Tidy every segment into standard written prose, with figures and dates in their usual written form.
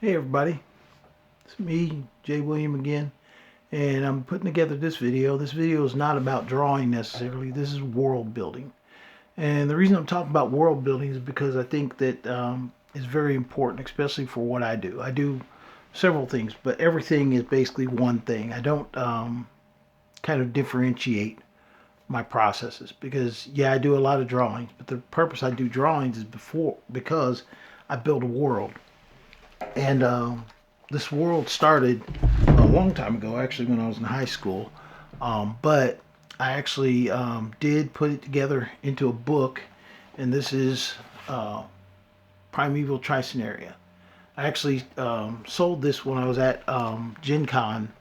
Hey everybody, it's me, JWilliam again, and I'm putting together this video. This video is not about drawing necessarily, this is world building. And the reason I'm talking about world building is because I think that is very important, especially for what I do. I do several things, but everything is basically one thing. I don't kind of differentiate my processes because, yeah, I do a lot of drawings, but the purpose I do drawings is because I build a world. And this world started a long time ago, actually, when I was in high school. But I actually did put it together into a book, and this is Primeval Sunaria. I actually sold this when I was at Gen Con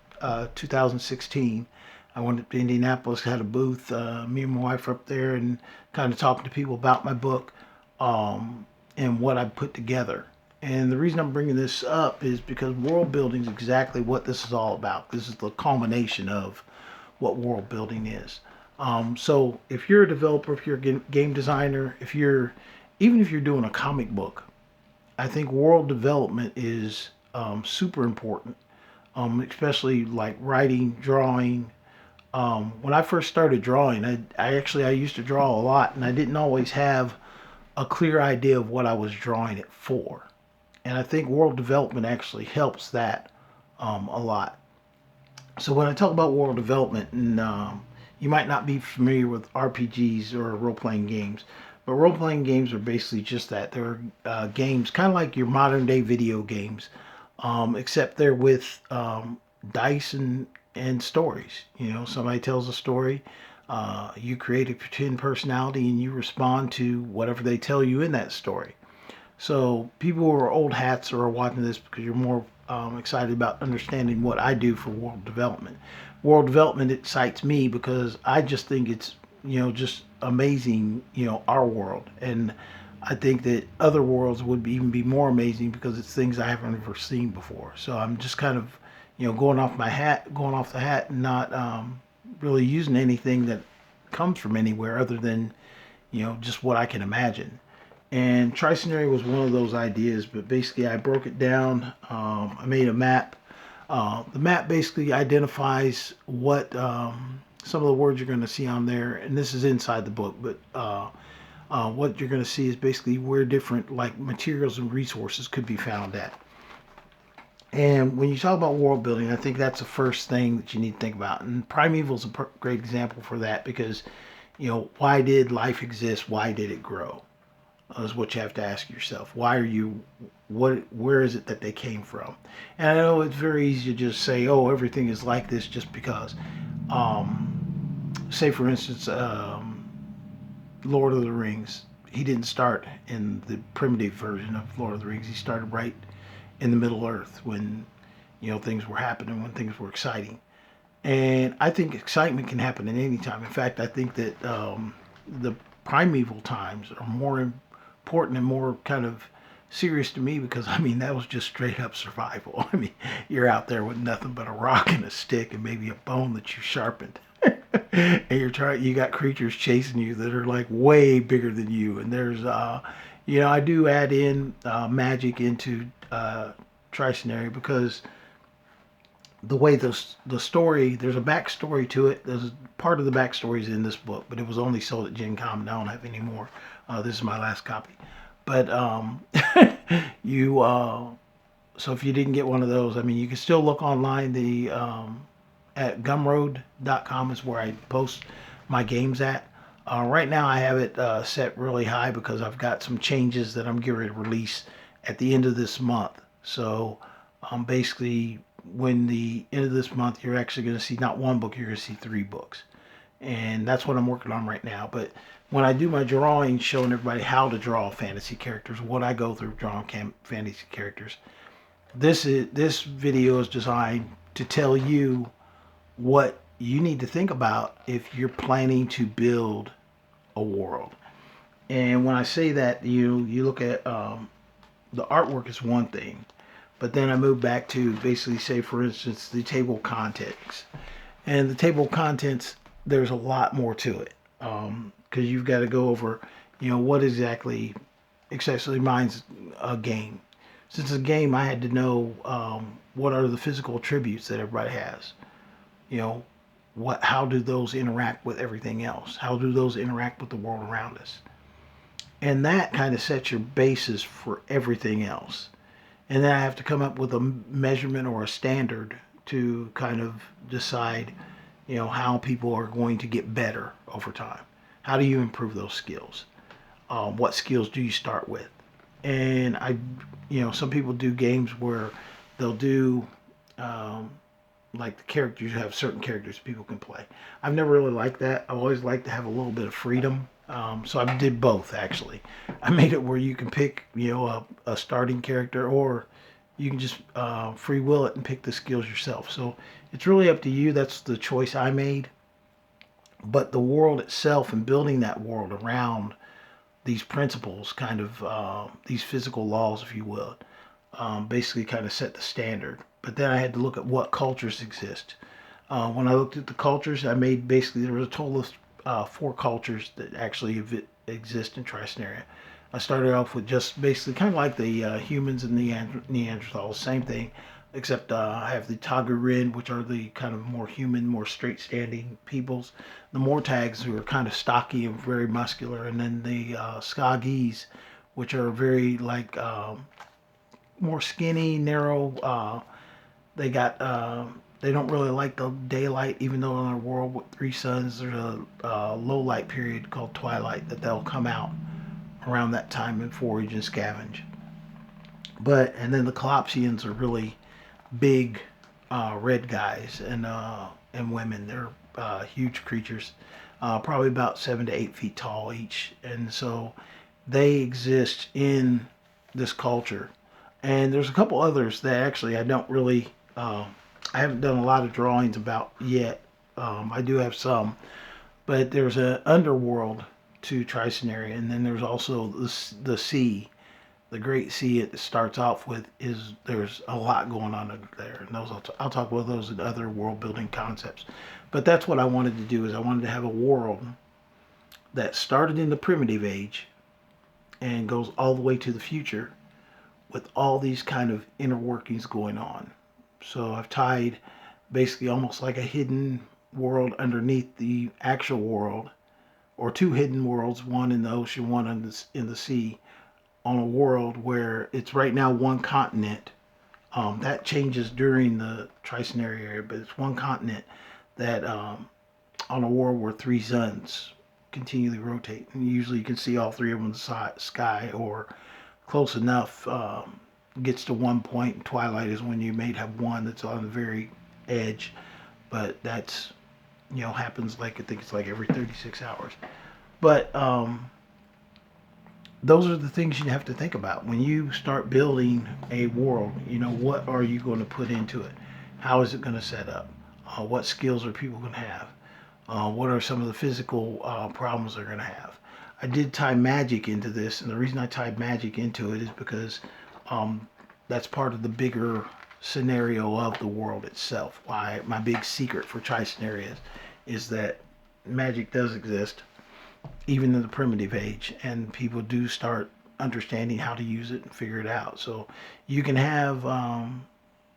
2016. I went up to Indianapolis, had a booth. Me and my wife were up there and kind of talking to people about my book and what I put together. And the reason I'm bringing this up is because world building is exactly what this is all about. This is the culmination of what world building is. So if you're a developer, if you're a game designer, even if you're doing a comic book, I think world development is super important, especially like writing, drawing. When I first started drawing, I used to draw a lot, and I didn't always have a clear idea of what I was drawing it for. And I think world development actually helps that a lot. So when I talk about world development, and you might not be familiar with RPGs or role-playing games, but role-playing games are basically just that. They're games kind of like your modern-day video games, except they're with dice and stories. You know, somebody tells a story, you create a pretend personality, and you respond to whatever they tell you in that story. So people who are old hats are watching this because you're more excited about understanding what I do for world development. World development excites me because I just think it's, just amazing, our world. And I think that other worlds would even be more amazing because it's things I haven't ever seen before. So I'm just kind of, going off the hat and not really using anything that comes from anywhere other than, just what I can imagine. And Tricenary was one of those ideas, but basically I broke it down. I made a map. The map basically identifies what some of the words you're going to see on there, and this is inside the book, but what you're going to see is basically where different like materials and resources could be found at. And when you talk about world building, I think that's the first thing that you need to think about. And Primeval is a great example for that because, why did life exist? Why did it grow? Is what you have to ask yourself. Where is it that they came from? And I know it's very easy to just say, oh, everything is like this just because. Say, for instance, Lord of the Rings. He didn't start in the primitive version of Lord of the Rings. He started right in the Middle Earth when, things were happening, when things were exciting. And I think excitement can happen at any time. In fact, I think that the primeval times are more important and more kind of serious to me because I mean that was just straight up survival. I mean, you're out there with nothing but a rock and a stick and maybe a bone that you sharpened. And you got creatures chasing you that are like way bigger than you. And there's I do add in magic into Tricenary because the way the story, there's a backstory to it. There's part of the backstory is in this book, but it was only sold at Gen Con, and I don't have any more. This is my last copy. But you so if you didn't get one of those, I mean, you can still look online. The at gumroad.com is where I post my games at. Right now I have it set really high because I've got some changes that I'm getting ready to release at the end of this month. So basically when the end of this month, you're actually going to see not one book, you're going to see 3 books. And that's what I'm working on right now. But when I do my drawing, showing everybody how to draw fantasy characters, what I go through drawing fantasy characters, this video is designed to tell you what you need to think about if you're planning to build a world. And when I say that, you look at the artwork is one thing, but then I move back to basically say, for instance, the table of contents. And the table of contents, there's a lot more to it because you've got to go over, what exactly, especially mine's a game. Since it's a game, I had to know what are the physical attributes that everybody has. You know, how do those interact with everything else? How do those interact with the world around us? And that kind of sets your basis for everything else. And then I have to come up with a measurement or a standard to kind of decide, how people are going to get better over time. How do you improve those skills? What skills do you start with? And some people do games where they'll do um, like the characters. You have certain characters people can play. I've never really liked that. I always like to have a little bit of freedom. So I did both actually. I made it where you can pick, a starting character, or you can just free will it and pick the skills yourself. So it's really up to you. That's the choice I made. But the world itself and building that world around these principles, kind of these physical laws, if you will, basically kind of set the standard. But then I had to look at what cultures exist. When I looked at the cultures, I made basically there was a total of 4 cultures that actually exist in Tri-Scenaria. I started off with just basically kind of like the humans and the Neanderthals, same thing, except I have the Tagarin, which are the kind of more human, more straight-standing peoples. The Mortags, who are kind of stocky and very muscular, and then the Skagis, which are very like more skinny, narrow. They got they don't really like the daylight, even though in a world with 3 suns, there's a low light period called twilight that they'll come out around that time and forage and scavenge. And then the Colopsians are really big red guys and women. They're huge creatures, probably about 7 to 8 feet tall each, and so they exist in this culture. And there's a couple others that actually I don't really, I haven't done a lot of drawings about yet. I do have some, but there's an underworld to Tri-Scenaria, and then there's also the sea, the Great Sea. It starts off with is there's a lot going on under there, and those I'll talk about those in other world building concepts. But that's what I wanted to do is I wanted to have a world that started in the primitive age and goes all the way to the future with all these kind of inner workings going on. So I've tied basically almost like a hidden world underneath the actual world, or 2 hidden worlds, one in the ocean, one in the sea, on a world where it's right now one continent. That changes during the Tri-Scenaria area, but it's one continent that on a world where 3 suns continually rotate, and usually you can see all 3 of them in the sky, or close enough. Gets to one point, and twilight is when you may have one that's on the very edge, but that's happens like I think it's like every 36 hours. But those are the things you have to think about when you start building a world. What are you going to put into it? How is it going to set up? What skills are people going to have? What are some of the physical problems they're going to have? I did tie magic into this, and the reason I tied magic into it is because that's part of the bigger scenario of the world itself. Why my big secret for Tri-Scenaria is that magic does exist, even in the primitive age, and people do start understanding how to use it and figure it out. So you can have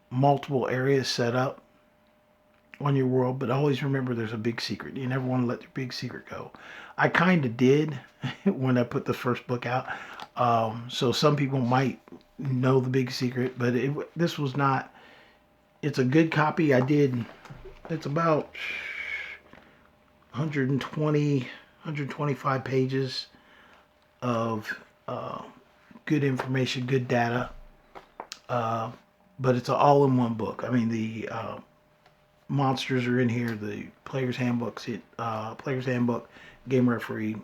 multiple areas set up on your world, but always remember there's a big secret. You never want to let your big secret go. I kind of did when I put the first book out. So some people might know the big secret, but this was not. It's a good copy. It's about 120, 125 pages of good information, good data. But it's an all-in-one book. I mean, the monsters are in here. The player's handbook, game referee,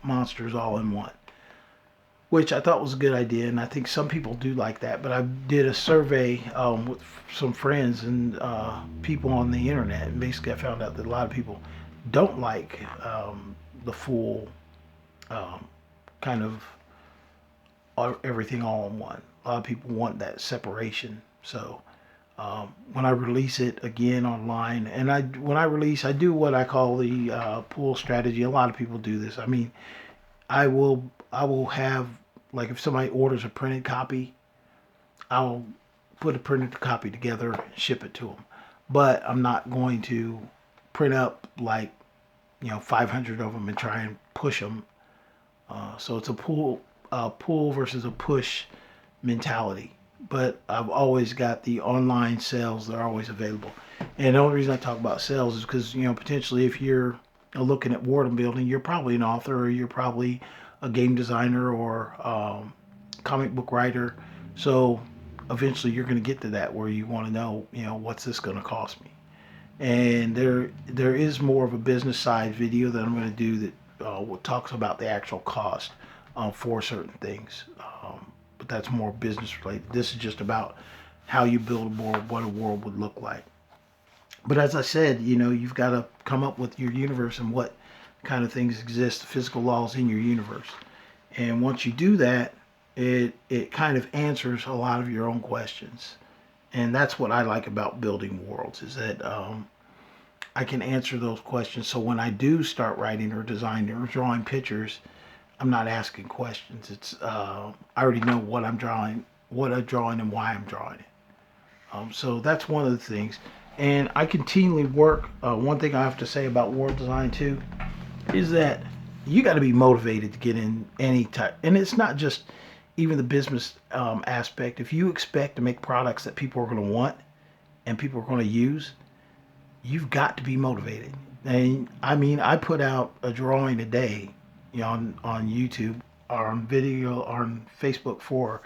monsters all in one, which I thought was a good idea, and I think some people do like that. But I did a survey with some friends and people on the internet, and basically I found out that a lot of people don't like the full kind of everything all in one. A lot of people want that separation. So when I release it again online, and when I release, I do what I call the pool strategy. A lot of people do this. I mean, I will have, like, if somebody orders a printed copy, I'll put a printed copy together and ship it to them. But I'm not going to print up like 500 of them and try and push them. So it's a pull versus a push mentality. But I've always got the online sales that are always available. And the only reason I talk about sales is because potentially if you're looking at world building, you're probably an author, or you're probably a game designer, or comic book writer. So eventually you're going to get to that where you want to know, what's this going to cost me? And there is more of a business side video that I'm going to do that talks about the actual cost for certain things. But that's more business related. This is just about how you build a world, what a world would look like. But as I said, you've got to come up with your universe and what kind of things exist, the physical laws in your universe. And once you do that, it kind of answers a lot of your own questions. And that's what I like about building worlds, is that I can answer those questions. So when I do start writing or designing or drawing pictures, I'm not asking questions. It's I already know what I'm drawing, and why I'm drawing it. So that's one of the things. And I continually work. One thing I have to say about world design too is that you got to be motivated to get in any type. And it's not just even the business aspect. If you expect to make products that people are going to want and people are going to use, you've got to be motivated. And I mean, I put out a drawing a day, on YouTube or on video or on Facebook for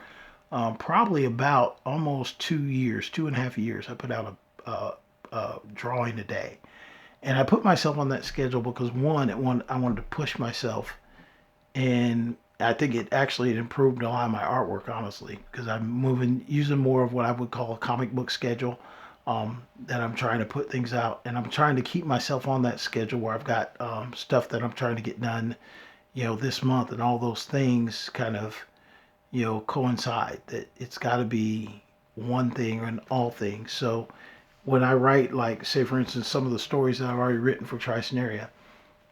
probably about almost 2 years, 2.5 years. I put out a drawing a day. And I put myself on that schedule because I wanted to push myself, and I think it improved a lot of my artwork, honestly, because I'm using more of what I would call a comic book schedule. That I'm trying to put things out, and I'm trying to keep myself on that schedule where I've got stuff that I'm trying to get done, this month, and all those things kind of, coincide. That it's got to be one thing or all things. So when I write, like, say for instance, some of the stories that I've already written for Sunaria,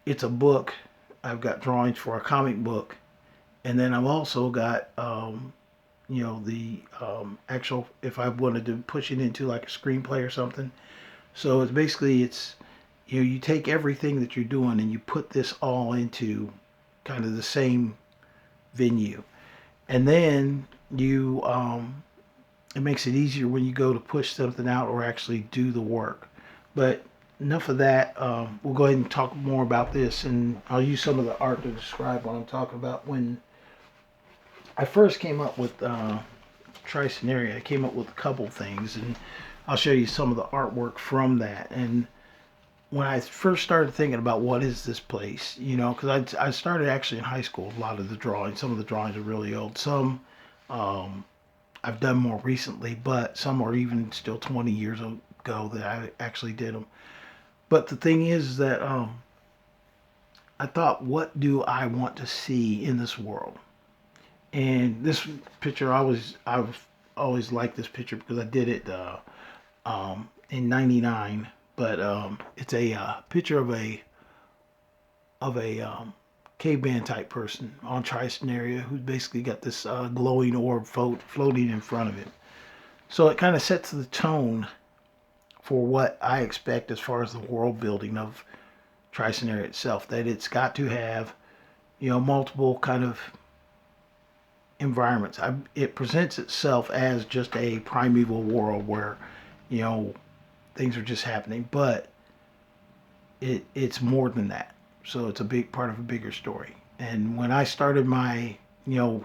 it's a book. I've got drawings for a comic book, and then I've also got the actual, if I wanted to push it into like a screenplay or something. So it's basically, you take everything that you're doing and you put this all into kind of the same venue, and then it makes it easier when you go to push something out or actually do the work. But enough of that. We'll go ahead and talk more about this, and I'll use some of the art to describe what I'm talking about. When I first came up with Sunaria, I came up with a couple things, and I'll show you some of the artwork from that. And when I first started thinking about what is this place, because I started actually in high school. A lot of the drawings, some of the drawings are really old. Some I've done more recently, but some are even still 20 years ago that I actually did them. But the thing is that I thought, what do I want to see in this world? And this picture, I've always liked this picture because I did it in '99. But it's a picture of a caveman type person on Sunaria who's basically got this glowing orb floating in front of him. So it kind of sets the tone for what I expect as far as the world building of Sunaria itself. That it's got to have, multiple kind of environments. It presents itself as just a primeval world where, things are just happening, but it's more than that. So it's a big part of a bigger story. And when I started my,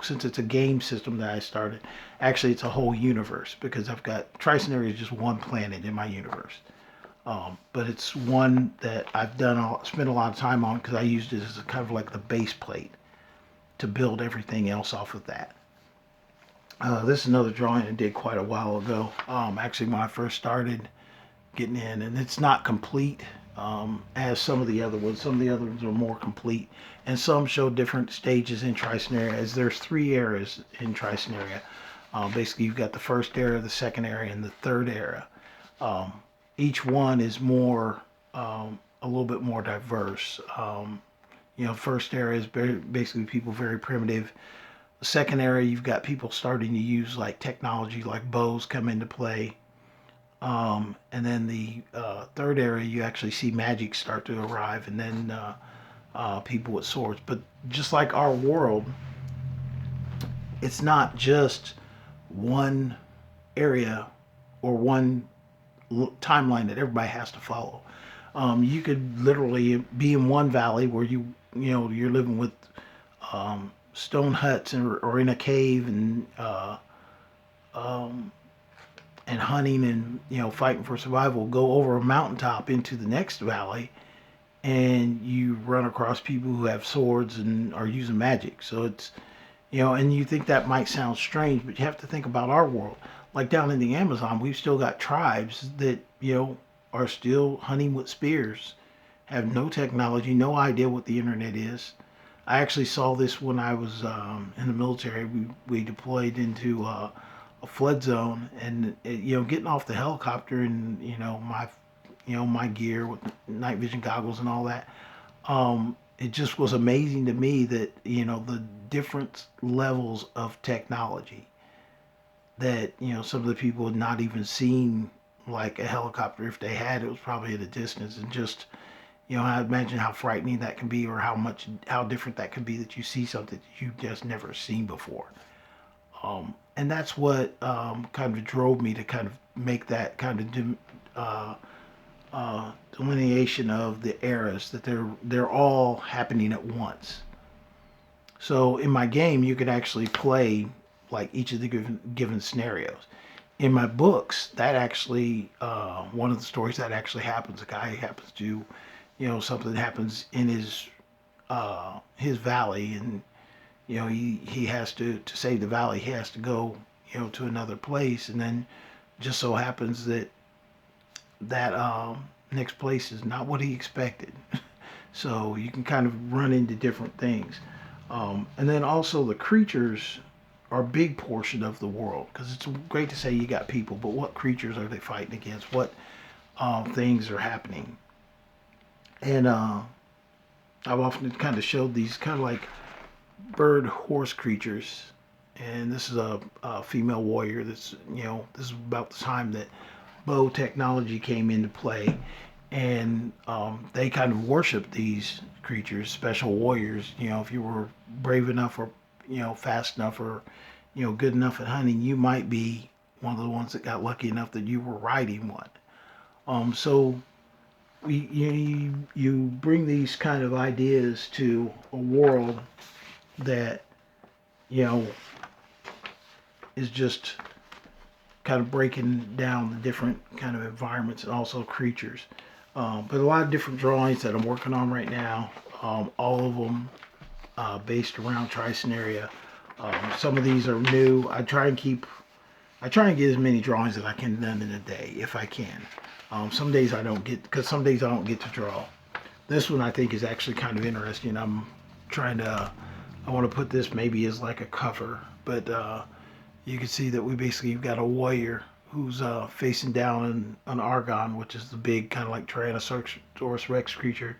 since it's a game system that I started, actually it's a whole universe, because I've got Sunaria is just one planet in my universe. But it's one that I've spent a lot of time on because I used it as kind of like the base plate to build everything else off of that. This is another drawing I did quite a while ago. Actually, when I first started getting in, and it's not complete as some of the other ones. Some of the other ones are more complete, and some show different stages in Sunaria. As there's 3 eras in Sunaria. Basically, you've got the first era, the second era, and the third era. Each one is more, a little bit more diverse. First era is basically people very primitive. second area, you've got people starting to use like technology, like bows come into play. And then the third area, you actually see magic start to arrive, and then people with swords. But just like our world, it's not just one area or one timeline that everybody has to follow. You could literally be in one valley where you're living with stone huts or in a cave um, and hunting and fighting for survival. Go over a mountaintop into the next valley, and you run across people who have swords and are using magic. So it's and you think that might sound strange, but you have to think about our world. Like down in the Amazon, we've still got tribes that are still hunting with spears, have no technology, no idea what the internet is. I actually saw this when I was in the military. We deployed into a flood zone, and getting off the helicopter and my gear with night vision goggles and all that. It just was amazing to me that the different levels of technology that some of the people had not even seen, like a helicopter. If they had, it was probably at a distance, and just I imagine how frightening that can be, or how different that can be, that you see something that you've just never seen before. And that's what kind of drove me to kind of make that kind of delineation of the eras, that they're all happening at once. So in my game, you could actually play like each of the given scenarios. In my books, that actually one of the stories that actually happens. A guy happens to, something happens in his valley, and he has to save the valley. He has to go to another place, and then just so happens that next place is not what he expected. So you can kind of run into different things. And then also the creatures are a big portion of the world, because it's great to say you got people, but what creatures are they fighting against? What things are happening? And I've often kind of showed these kind of like bird horse creatures. And this is a female warrior that's, this is about the time that bow technology came into play. And they kind of worship these creatures, special warriors. If you were brave enough, or fast enough, or good enough at hunting, you might be one of the ones that got lucky enough that you were riding one. So you bring these kind of ideas to a world that is just kind of breaking down the different kind of environments and also creatures. But a lot of different drawings that I'm working on right now, all of them based around Tri-Scenaria. Some of these are new. I try and get as many drawings as I can done in a day if I can. Some days I don't get, because some days I don't get to draw. This one I think is actually kind of interesting. I want to put this maybe as like a cover, but you can see that we've got a warrior who's facing down an Argon, which is the big kind of like Tyrannosaurus Rex creature,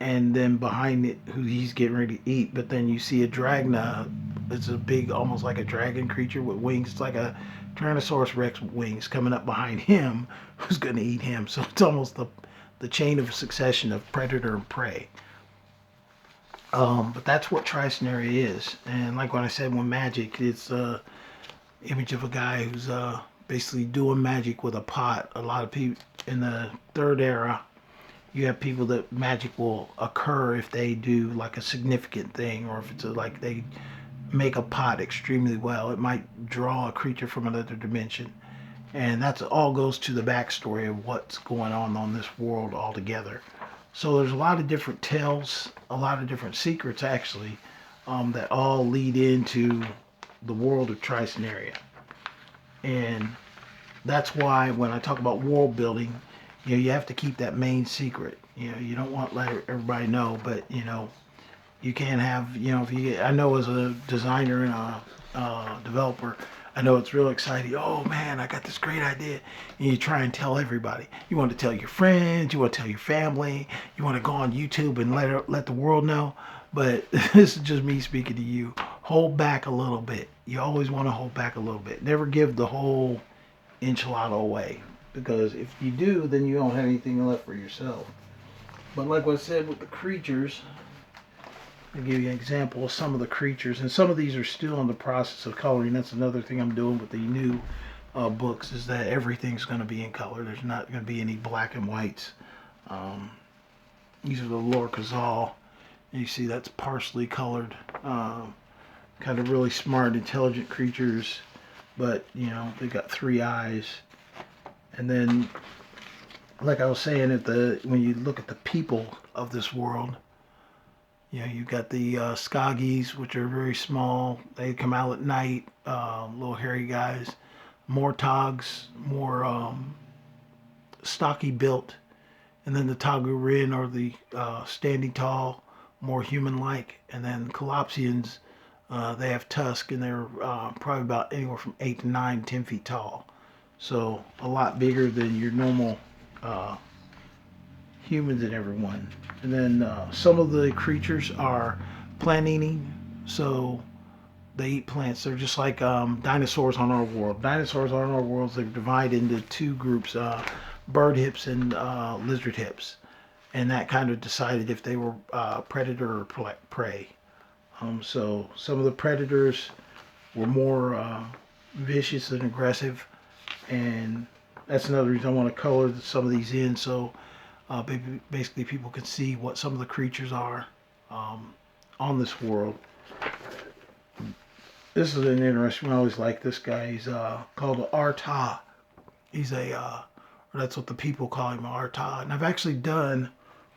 and then behind it, who he's getting ready to eat. But then you see a Dragna. It's a big, almost like a dragon creature with wings. It's like a Tyrannosaurus Rex wings coming up behind him, who's going to eat him. So it's almost the chain of succession of predator and prey. But that's what Tri-Scenaria is. And like when I said, when magic, it's a image of a guy who's basically doing magic with a pot. A lot of people in the third era, you have people that magic will occur if they do like a significant thing, or if it's like they make a pot extremely well. It might draw a creature from another dimension. And that's all goes to the backstory of what's going on this world altogether. So there's a lot of different tales, a lot of different secrets actually, that all lead into the world of Tri-Scenaria. And that's why when I talk about world building, you have to keep that main secret. You don't want to let everybody know, but you can't have, I know as a designer and a developer, I know it's real exciting. Oh man, I got this great idea. And you try and tell everybody. You want to tell your friends, you want to tell your family, you want to go on YouTube and let the world know. But this is just me speaking to you. hold back a little bit. You always want to hold back a little bit. Never give the whole enchilada away, because if you do, then you don't have anything left for yourself. But like what I said with the creatures, I'll give you an example of some of the creatures, and some of these are still in the process of coloring. That's another thing I'm doing with the new books, is that everything's going to be in color. There's not going to be any black and whites. These are the Lorcazal. You see that's partially colored. Kind of really smart, intelligent creatures, but you know, they got 3 eyes. And then, like I was saying, when you look at the people of this world, you know, you've got the Skagis, which are very small. They come out at night, little hairy guys. Mortogs, more stocky built. And then the Tagurin, or the standing tall, more human-like. And then Colopsians, they have tusk, and they're probably about anywhere from 8 to 9, 10 feet tall. So a lot bigger than your normal humans and everyone. And then some of the creatures are plant eating, so they eat plants. They're just like dinosaurs on our world. Dinosaurs on our world, they're divided into 2 groups, bird hips and lizard hips. And that kind of decided if they were predator or prey. So some of the predators were more vicious and aggressive, and that's another reason I want to color some of these in, so basically people can see what some of the creatures are on this world. This is an interesting one. I always like this guy. He's called an Arta. He's or that's what the people call him, Arta. And I've actually done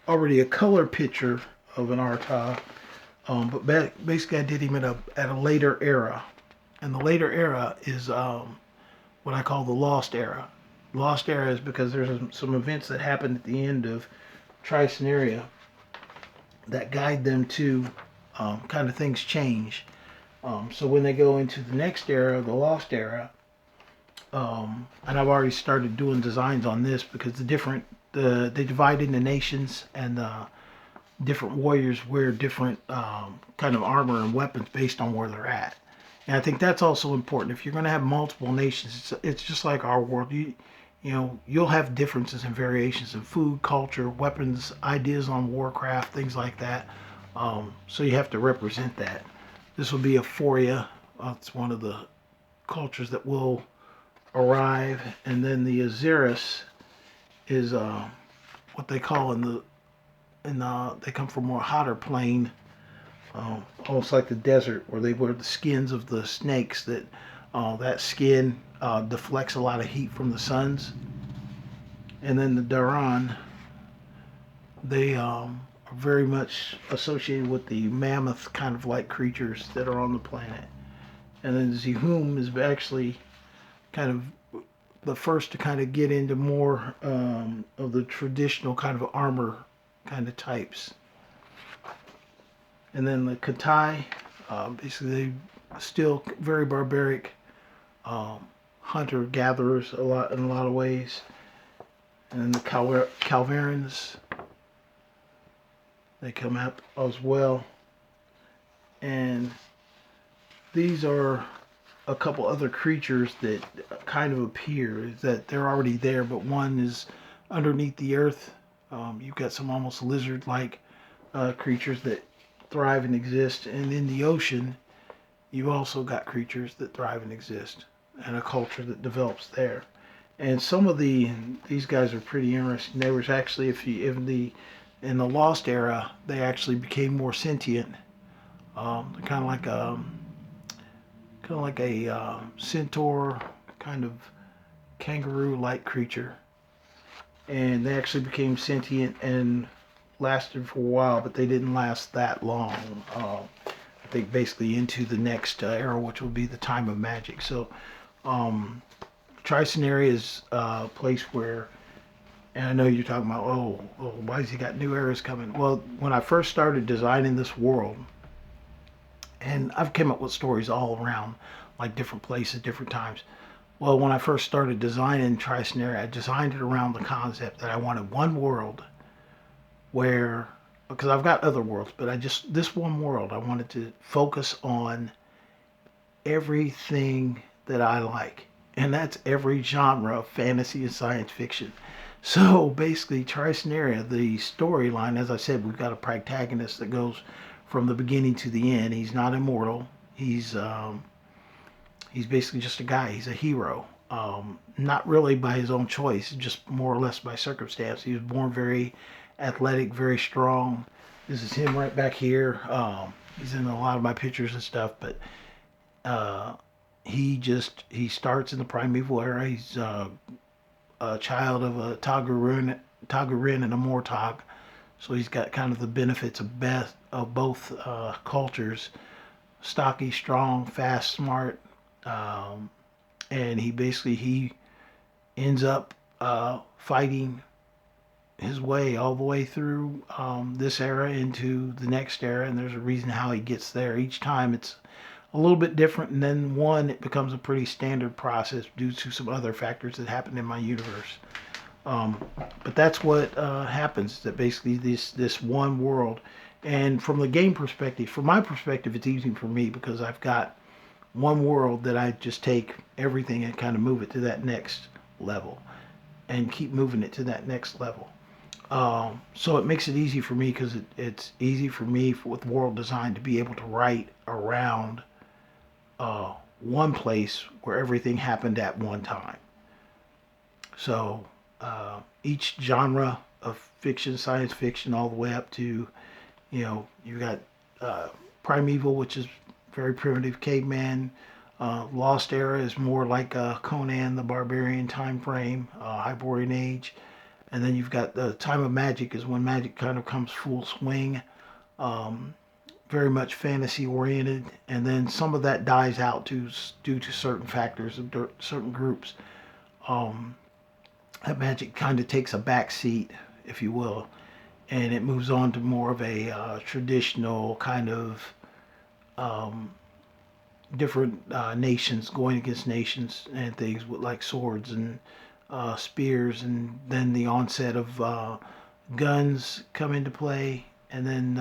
already a color picture of an Arta. But basically I did him at a later era. And the later era is what I call the Lost Era. Lost Era is because there's some events that happened at the end of Sunaria that guide them to kind of things change. So when they go into the next era, the Lost Era, and I've already started doing designs on this, because they divide into nations, and different warriors wear different kind of armor and weapons based on where they're at. And I think that's also important. If you're going to have multiple nations, it's just like our world. You know, you'll have differences and variations in food, culture, weapons, ideas on warcraft, things like that. So you have to represent that. This will be a Foria. It's one of the cultures that will arrive. And then the Azeris is what they call they come from more hotter plane, almost like the desert, where they wear the skins of the snakes. That skin deflects a lot of heat from the suns. And then the Daran, they are very much associated with the mammoth kind of like creatures that are on the planet. And then Zihum is actually kind of the first to kind of get into more of the traditional kind of armor kind of types. And then the Katai, basically they still very barbaric hunter-gatherers in a lot of ways. And then the Calverans, they come up as well. And these are a couple other creatures that kind of appear, that they're already there, but one is underneath the earth. You've got some almost lizard-like creatures that thrive and exist, and in the ocean you've also got creatures that thrive and exist, and a culture that develops there. And some of these guys are pretty interesting. There was actually, in the Lost Era, they actually became more sentient. Kind of like a centaur, kind of kangaroo-like creature. And they actually became sentient and lasted for a while, but they didn't last that long. I think basically into the next era, which will be the time of magic. So Sunaria is a place where, and I know you're talking about, why has he got new eras coming? Well, when I first started designing this world, and I've come up with stories all around, like different places, different times. Well, when I first started designing Sunaria, I designed it around the concept that I wanted one world where because I've got other worlds, but this one world, I wanted to focus on everything that I like. And that's every genre of fantasy and science fiction. So basically, Sunaria, the storyline, as I said, we've got a protagonist that goes from the beginning to the end. He's not immortal. He's basically just a guy. He's a hero. Not really by his own choice, just more or less by circumstance. He was born very athletic, very strong. This is him right back here. He's in a lot of my pictures and stuff, but uh, he starts in the primeval era. He's a child of a Tagarin and a Mortog, so he's got kind of the benefits of both cultures. Stocky, strong, fast, smart, um, and he ends up fighting his way all the way through this era into the next era, and there's a reason how he gets there. Each time it's a little bit different, and then it becomes a pretty standard process due to some other factors that happen in my universe. Um, but that's what happens. That basically this one world, and from the game perspective, from my perspective, it's easy for me because I've got one world that I just take everything and kind of move it to that next level, and keep moving it to that next level. So it makes it easy for me because it's easy for me with world design to be able to write around one place where everything happened at one time. So each genre of fiction, science fiction, all the way up to, you got primeval, which is very primitive caveman. Lost era is more like Conan the Barbarian time frame, Hyborian Age. And then you've got the time of magic is when magic kind of comes full swing. Um, Very much fantasy oriented, and then some of that dies out due to certain factors of certain groups. Um, that magic kind of takes a back seat, if you will, and it moves on to more of a traditional kind of um, different nations going against nations and things with like swords and spears, and then the onset of guns come into play, and then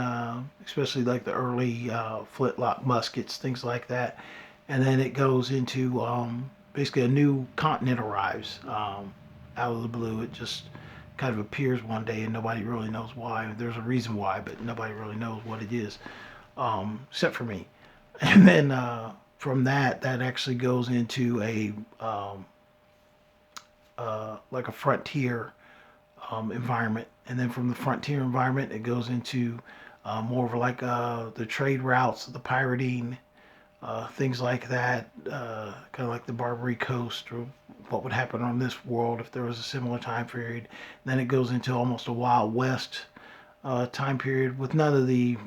especially like the early flintlock muskets, things like that, and then it goes into basically a new continent arrives out of the blue. It just kind of appears one day, and nobody really knows why. There's a reason why, but nobody really knows what it is, except for me. And then from that actually goes into a like a frontier environment, and then from the frontier environment, it goes into more of like the trade routes, the pirating, things like that, kind of like the Barbary Coast, or what would happen on this world if there was a similar time period. Then it goes into almost a Wild West time period with none of the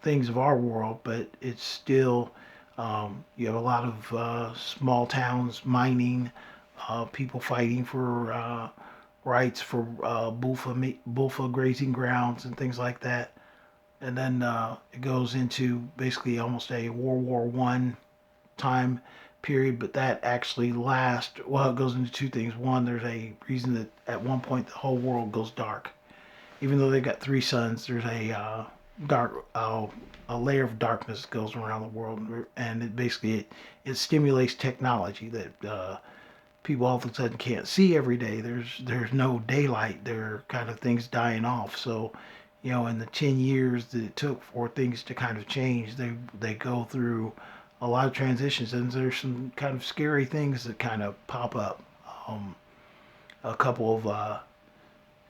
things of our world, but it's still you have a lot of small towns, mining, people fighting for rights for buffalo grazing grounds and things like that. And then it goes into basically almost a World War I time period, but that actually lasts. Well, it goes into two things. One, there's a reason that at one point the whole world goes dark. Even though they've got three suns, there's a layer of darkness that goes around the world, and it stimulates technology that people all of a sudden can't see every day. There's no daylight. There are kind of things dying off. So, in the 10 years that it took for things to kind of change, they go through a lot of transitions, and there's some kind of scary things that kind of pop up. A couple of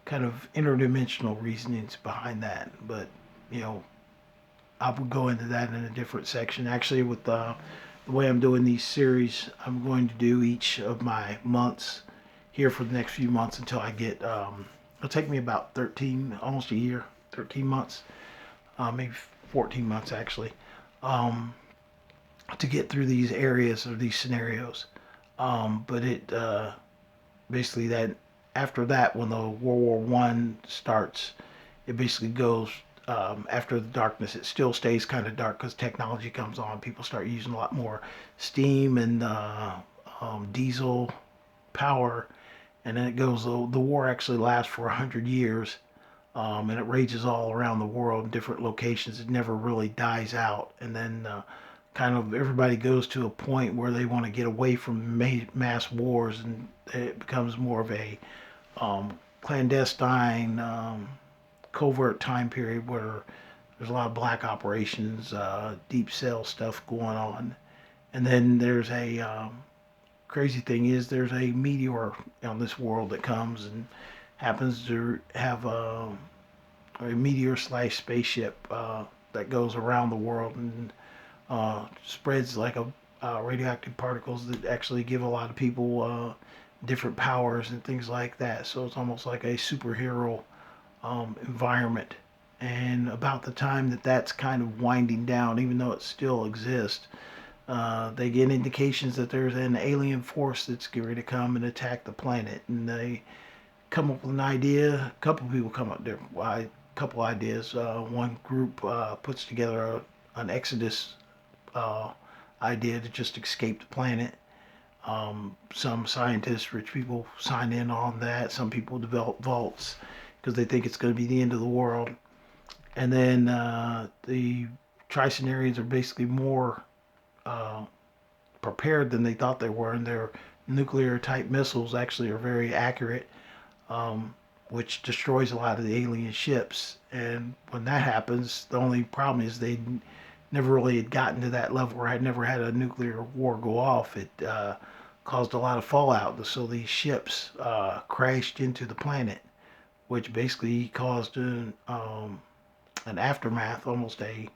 kind of interdimensional reasonings behind that, but you know, I would go into that in a different section. Actually, with the way I'm doing these series, I'm going to do each of my months here for the next few months until I get. It'll take me about 13, almost a year, 13 months, maybe 14 months actually, to get through these areas or these scenarios. But it basically that after that, when the World War I starts, it basically goes after the darkness. It still stays kind of dark because technology comes on. People start using a lot more steam and diesel power, and then it goes. The war actually lasts for 100 years, and it rages all around the world in different locations. It never really dies out, and then kind of everybody goes to a point where they want to get away from mass wars, and it becomes more of a clandestine, covert time period where there's a lot of black operations, deep cell stuff going on. And then there's a crazy thing is there's a meteor on this world that comes and happens to have a meteor slash spaceship that goes around the world and spreads like a radioactive particles that actually give a lot of people different powers and things like that. So it's almost like a superhero environment. And about the time that that's kind of winding down, even though it still exists, they get indications that there's an alien force that's going to come and attack the planet. And they come up with an idea. A couple of people come up there. A couple ideas. One group puts together an Exodus idea to just escape the planet. Some scientists, rich people, sign in on that. Some people develop vaults because they think it's going to be the end of the world. And then the Tricenarians are basically more prepared than they thought they were, and their nuclear type missiles actually are very accurate, which destroys a lot of the alien ships. And when that happens, the only problem is they never really had gotten to that level where I'd never had a nuclear war go off. It caused a lot of fallout, so these ships crashed into the planet, which basically caused an aftermath, almost a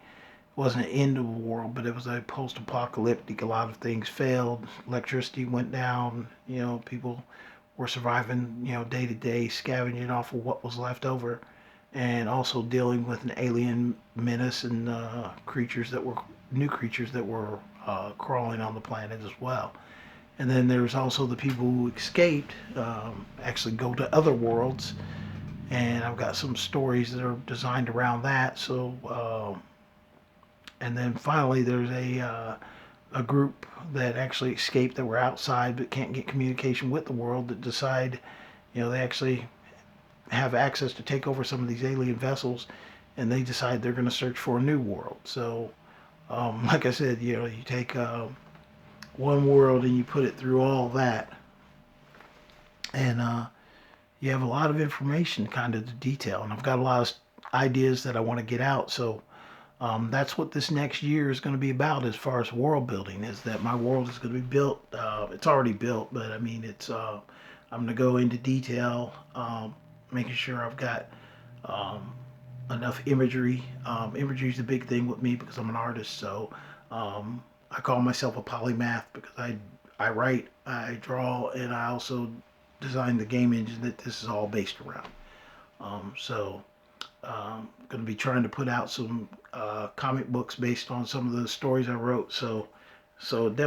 wasn't an end of the world, but it was a post-apocalyptic. A lot of things failed. Electricity went down. People were surviving, day to day, scavenging off of what was left over, and also dealing with an alien menace and new creatures that were crawling on the planet as well. And then there's also the people who escaped, actually go to other worlds, and I've got some stories that are designed around that. So, and then finally, there's a group that actually escaped that were outside but can't get communication with the world that decide, they actually have access to take over some of these alien vessels, and they decide they're going to search for a new world. So, like I said, you take one world and you put it through all that, and you have a lot of information kind of to detail. And I've got a lot of ideas that I want to get out. So that's what this next year is going to be about as far as world building, is that my world is going to be built. It's already built, but I mean, I'm going to go into detail, making sure I've got enough imagery. Imagery is a big thing with me because I'm an artist. So I call myself a polymath because I write, I draw, and I also design the game engine that this is all based around. So going to be trying to put out some comic books based on some of the stories I wrote. So definitely.